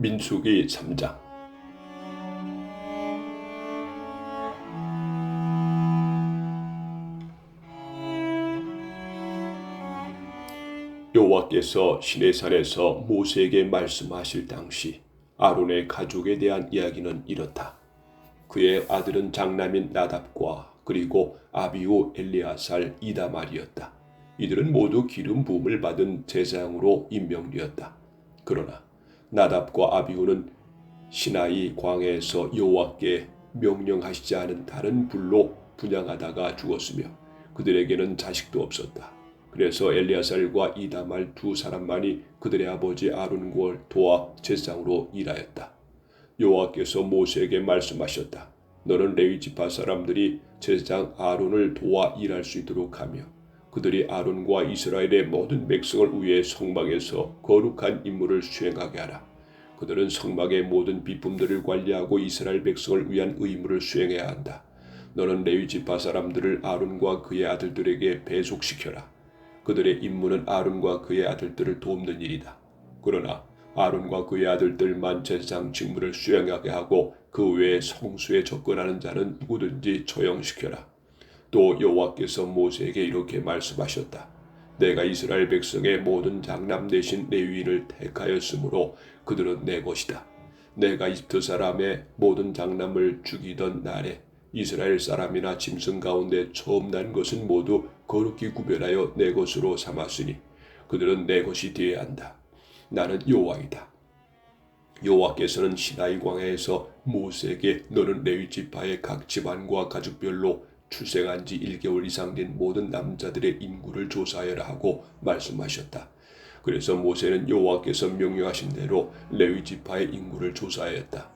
민수기 3장. 여호와께서 시내산에서 모세에게 말씀하실 당시 아론의 가족에 대한 이야기는 이렇다. 그의 아들은 장남인 나답과 그리고 아비후, 엘리아살, 이다말이었다. 이들은 모두 기름 부음을 받은 제사장으로 임명되었다. 그러나 나답과 아비후는 시나이 광야에서 여호와께 명령하시지 않은 다른 불로 분향하다가 죽었으며 그들에게는 자식도 없었다. 그래서 엘리아살과 이다말 두 사람만이 그들의 아버지 아론을 도와 제사장으로 일하였다. 여호와께서 모세에게 말씀하셨다. 너는 레위 지파 사람들이 제사장 아론을 도와 일할 수 있도록 하며 그들이 아론과 이스라엘의 모든 백성을 위해 성막에서 거룩한 임무를 수행하게 하라. 그들은 성막의 모든 비품들을 관리하고 이스라엘 백성을 위한 의무를 수행해야 한다. 너는 레위 지파 사람들을 아론과 그의 아들들에게 배속시켜라. 그들의 임무는 아론과 그의 아들들을 돕는 일이다. 그러나 아론과 그의 아들들만 제사장 직무를 수행하게 하고 그 외에 성수에 접근하는 자는 누구든지 처형시켜라. 또 여호와께서 모세에게 이렇게 말씀하셨다. 내가 이스라엘 백성의 모든 장남 대신 레위인을 택하였으므로 그들은 내 것이다. 내가 이집트 사람의 모든 장남을 죽이던 날에 이스라엘 사람이나 짐승 가운데 처음 난 것은 모두 거룩히 구별하여 내 것으로 삼았으니 그들은 내 것이 되어야 한다. 나는 여호와이다. 여호와께서는 시나이 광야에서 모세에게 너는 레위 지파의 각 집안과 가족별로 출생한 지 1개월 이상 된 모든 남자들의 인구를 조사하여라 하고 말씀하셨다. 그래서 모세는 여호와께서 명령하신 대로 레위 지파의 인구를 조사하였다.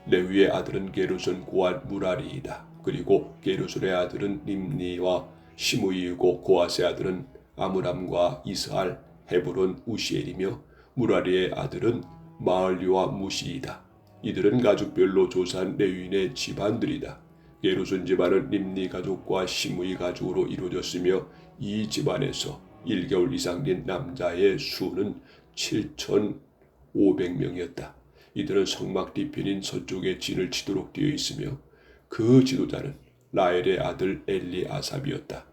레위의 아들은 게르손 고한 무라리이다. 그리고 게르손의 아들은 림니와 시므이이고 고핫의 아들은 아므람과 이스할, 헤브론, 우시엘이며 무라리의 아들은 마을리와 무시이다. 이들은 가족별로 조사한 레위인의 집안들이다. 게르손 집안은 림니 가족과 시므이 가족으로 이루어졌으며 이 집안에서 1개월 이상 된 남자의 수는 7,500명이었다. 이들은 성막 뒤편인 서쪽에 진을 치도록 되어 있으며 그 지도자는 라엘의 아들 엘리아삽이었다.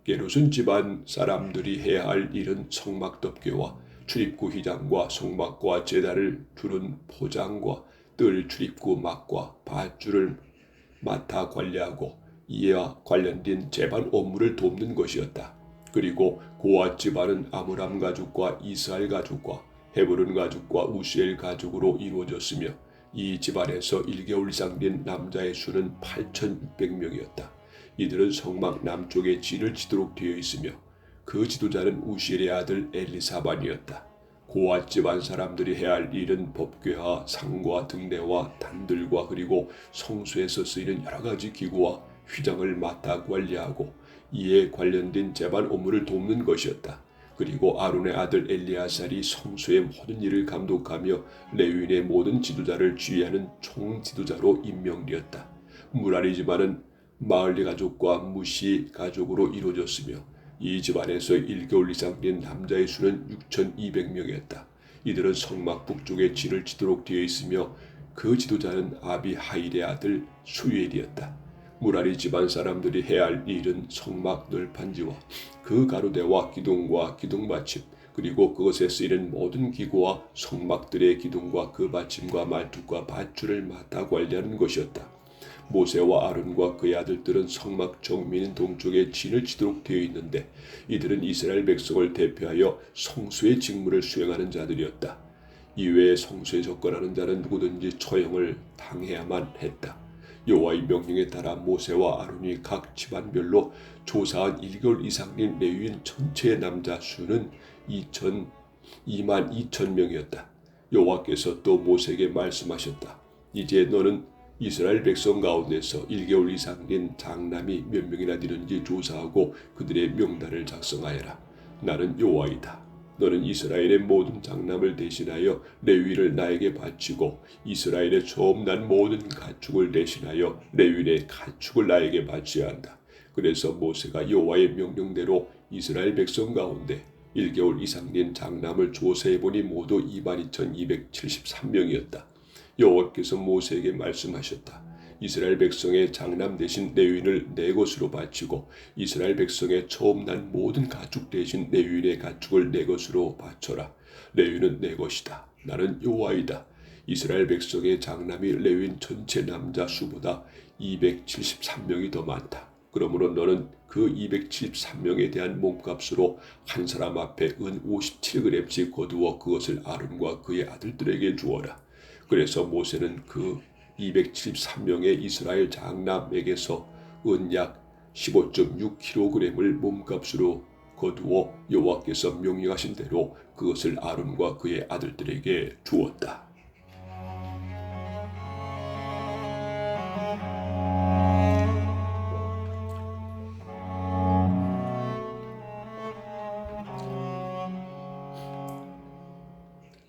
게르손 집안 사람들이 해야 할 일은 성막 덮개와 출입구 휘장과 성막과 제단을 두른 포장과 뜰 출입구 막과 밧줄을 맡아 관리하고 이와 관련된 제반 업무를 돕는 것이었다. 그리고 고핫 집안은 아므람 가족과 이스할 가족과 헤브론 가족과 우시엘 가족으로 이루어졌으며 이 집안에서 1개월 이상 된 남자의 수는 8,600명이었다. 이들은 성막 남쪽에 진을 치도록 되어 있으며 그 지도자는 우시엘의 아들 엘리사반이었다. 고핫 집안 사람들이 해야 할 일은 법궤와 상과 등대와 단들과 그리고 성소에서 쓰이는 여러 가지 기구와 휘장을 맡아 관리하고 이에 관련된 제반 업무를 돕는 것이었다. 그리고 아론의 아들 엘리아살이 성소의 모든 일을 감독하며 레위인의 모든 지도자를 지휘하는 총지도자로 임명되었다. 무라리 집안은 마을리 가족과 무시 가족으로 이루어졌으며 이 집안에서 1개월 이상 된 남자의 수는 6,200명이었다. 이들은 성막 북쪽에 진을 치도록 되어 있으며 그 지도자는 아비하일의 아들 수엘이었다. 무라리 집안 사람들이 해야 할 일은 성막 널판지와 그 가로대와 기둥과 기둥받침 그리고 그것에 쓰이는 모든 기구와 성막들의 기둥과 그 받침과 말뚝과 밧줄을 맡아 관리하는 것이었다. 모세와 아론과 그의 아들들은 성막 정면 동쪽에 진을 치도록 되어 있는데 이들은 이스라엘 백성을 대표하여 성수의 직무를 수행하는 자들이었다. 이외에 성수에 접근하는 자는 누구든지 처형을 당해야만 했다. 여호와의 명령에 따라 모세와 아론이 각 집안별로 조사한 1개월 이상 된 레위인 전체의 남자 수는 22,000명이었다. 여호와께서 또 모세에게 말씀하셨다. 이제 너는 이스라엘 백성 가운데서 1개월 이상 된 장남이 몇 명이나 되는지 조사하고 그들의 명단을 작성하여라. 나는 여호와이다. 너는 이스라엘의 모든 장남을 대신하여 레위를 나에게 바치고 이스라엘의 처음 난 모든 가축을 대신하여 레위의 가축을 나에게 바쳐야 한다. 그래서 모세가 여호와의 명령대로 이스라엘 백성 가운데 1개월 이상 된 장남을 조사해보니 모두 22,273명이었다. 여호와께서 모세에게 말씀하셨다. 이스라엘 백성의 장남 대신 레위인을 내 것으로 바치고 이스라엘 백성의 처음 난 모든 가축 대신 레위인의 가축을 내 것으로 바쳐라. 레위인은 내 것이다. 나는 여호와이다. 이스라엘 백성의 장남이 레위인 전체 남자 수보다 273명이 더 많다. 그러므로 너는 그 273명에 대한 몸값으로 한 사람 앞에 은 57g씩 거두어 그것을 아론과 그의 아들들에게 주어라. 그래서 모세는 그 273명의 이스라엘 장남에게서 은 약 15.6kg을 몸값으로 거두어 여호와께서 명령하신 대로 그것을 아론과 그의 아들들에게 주었다.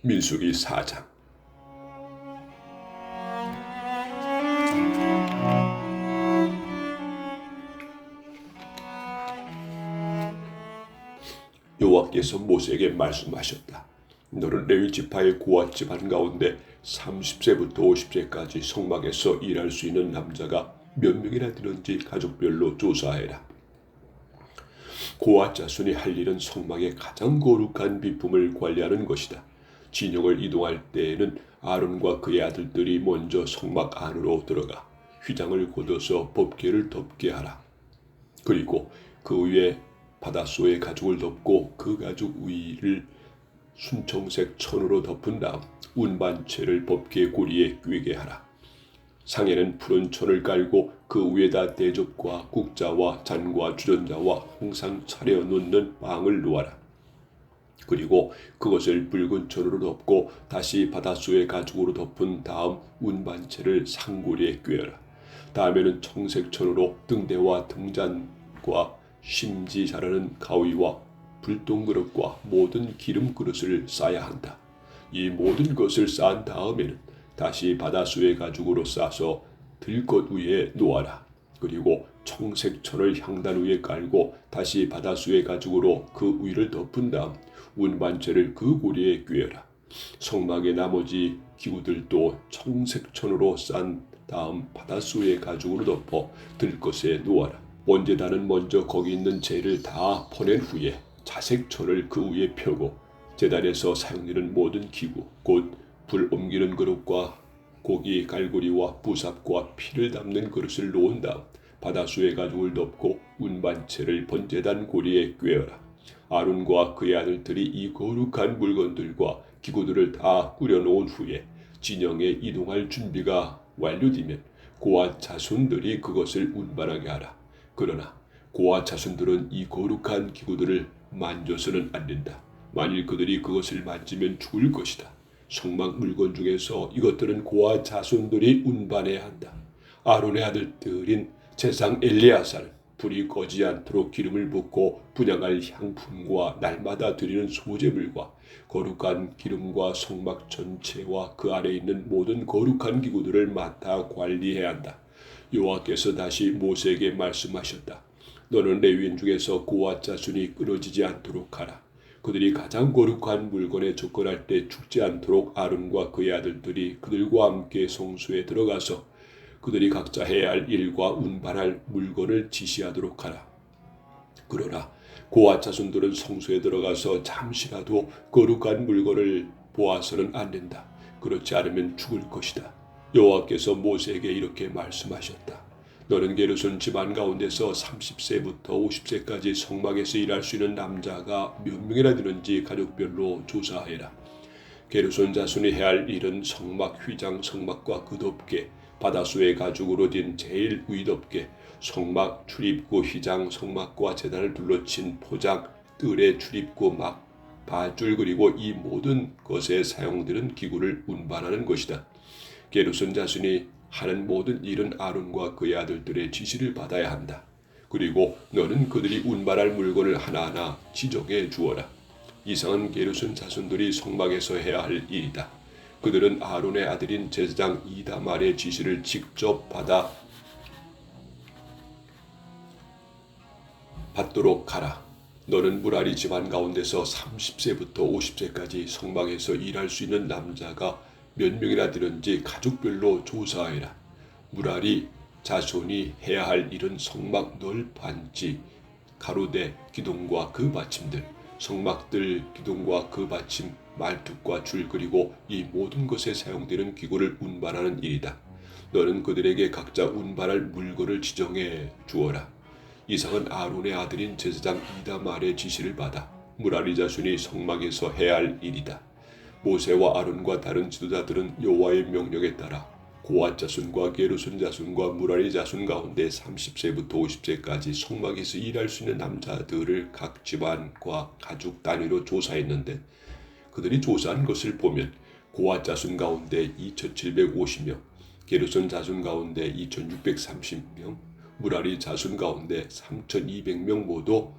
민수기 4장. 여호와께서 모세에게 말씀하셨다. 너는 레위 지파의 고앗 집안 가운데 30세부터 50세까지 성막에서 일할 수 있는 남자가 몇 명이나 되는지 가족별로 조사해라. 고앗 자손이 할 일은 성막의 가장 거룩한 비품을 관리하는 것이다. 진영을 이동할 때에는 아론과 그의 아들들이 먼저 성막 안으로 들어가 휘장을 걷어서 법궤를 덮게 하라. 그리고 그 위에 바닷소의 가죽을 덮고 그 가죽 위를 순청색 천으로 덮은 다음 운반체를 법궤 고리에 꿰게 하라. 상에는 푸른 천을 깔고 그 위에다 대접과 국자와 잔과 주전자와 항상 차려 놓는 빵을 놓아라. 그리고 그것을 붉은 천으로 덮고 다시 바닷소의 가죽으로 덮은 다음 운반체를 상고리에 꿰어라. 다음에는 청색 천으로 등대와 등잔과 심지 자르는 가위와 불똥그릇과 모든 기름 그릇을 쌓아야 한다. 이 모든 것을 쌓은 다음에는 다시 바닷소의 가죽으로 싸서 들것 위에 놓아라. 그리고 청색 천을 향단 위에 깔고 다시 바닷소의 가죽으로 그 위를 덮은 다음 운반체를 그 고리에 꿰어라. 성막의 나머지 기구들도 청색 천으로 싼 다음 바닷소의 가죽으로 덮어 들것에 놓아라. 번제단은 먼저 거기 있는 재를 다 퍼낸 후에 자색천을 그 위에 펴고 제단에서 사용되는 모든 기구 곧 불 옮기는 그릇과 고기 갈고리와 부삽과 피를 담는 그릇을 놓은 다음 바닷소의 가죽을 덮고 운반체를 번제단 고리에 꿰어라. 아론과 그의 아들들이 이 거룩한 물건들과 기구들을 다 꾸려놓은 후에 진영에 이동할 준비가 완료되면 고앗 자손들이 그것을 운반하게 하라. 그러나 고앗 자손들은 이 거룩한 기구들을 만져서는 안 된다. 만일 그들이 그것을 만지면 죽을 것이다. 성막 물건 중에서 이것들은 고앗 자손들이 운반해야 한다. 아론의 아들들인 제상 엘레아사는 불이 꺼지지 않도록 기름을 붓고 분향할 향품과 날마다 드리는 소제물과 거룩한 기름과 성막 전체와 그 안에 있는 모든 거룩한 기구들을 맡아 관리해야 한다. 여호와께서 다시 모세에게 말씀하셨다. 너는 레위인 중에서 고앗 자손이 끊어지지 않도록 하라. 그들이 가장 거룩한 물건에 접근할 때 죽지 않도록 아론과 그의 아들들이 그들과 함께 성소에 들어가서 그들이 각자 해야 할 일과 운반할 물건을 지시하도록 하라. 그러나 고앗 자손들은 성소에 들어가서 잠시라도 거룩한 물건을 보아서는 안 된다. 그렇지 않으면 죽을 것이다. 여호와께서 모세에게 이렇게 말씀하셨다. 너는 게르손 집안 가운데서 30세부터 50세까지 성막에서 일할 수 있는 남자가 몇 명이나 되는지 가족별로 조사해라. 게르손 자손이 해야 할 일은 성막 휘장 성막과 그 덮개, 바닷소의 가죽으로 된 제일 위덮개, 성막 출입구 휘장 성막과 제단을 둘러친 포장, 뜰의 출입구 막, 바줄 그리고 이 모든 것에 사용되는 기구를 운반하는 것이다. 게르손 자손이 하는 모든 일은 아론과 그의 아들들의 지시를 받아야 한다. 그리고 너는 그들이 운반할 물건을 하나하나 지정해 주어라. 이상은 게르손 자손들이 성막에서 해야 할 일이다. 그들은 아론의 아들인 제사장 이다말의 지시를 직접 받도록 하라. 너는 무라리 집안 가운데서 30세부터 50세까지 성막에서 일할 수 있는 남자가 몇 명이나 되는지 가족별로 조사하여라. 무라리 자손이 해야 할 일은 성막 널판지, 가로대, 기둥과 그 받침들, 성막들, 기둥과 그 받침, 말뚝과 줄 그리고 이 모든 것에 사용되는 기구를 운반하는 일이다. 너는 그들에게 각자 운반할 물건을 지정해 주어라. 이상은 아론의 아들인 제사장 이다말의 지시를 받아 무라리 자손이 성막에서 해야 할 일이다. 모세와 아론과 다른 지도자들은 여호와의 명령에 따라 고앗 자손과 게르손 자손과 무라리 자손 가운데 30세부터 50세까지 성막에서 일할 수 있는 남자들을 각 집안과 가족 단위로 조사했는데 그들이 조사한 것을 보면 고앗 자손 가운데 2,750명, 게르손 자손 가운데 2,630명, 무라리 자손 가운데 3,200명 모두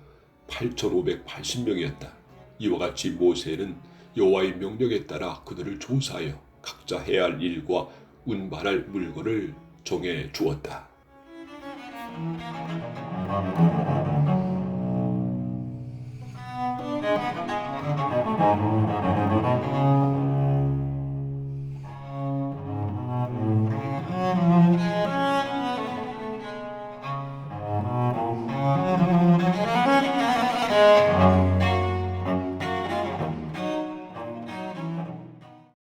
8,580명이었다. 이와 같이 모세는 여호와의 명령에 따라 그들을 조사하여 각자 해야 할 일과 운반할 물건을 정해 주었다.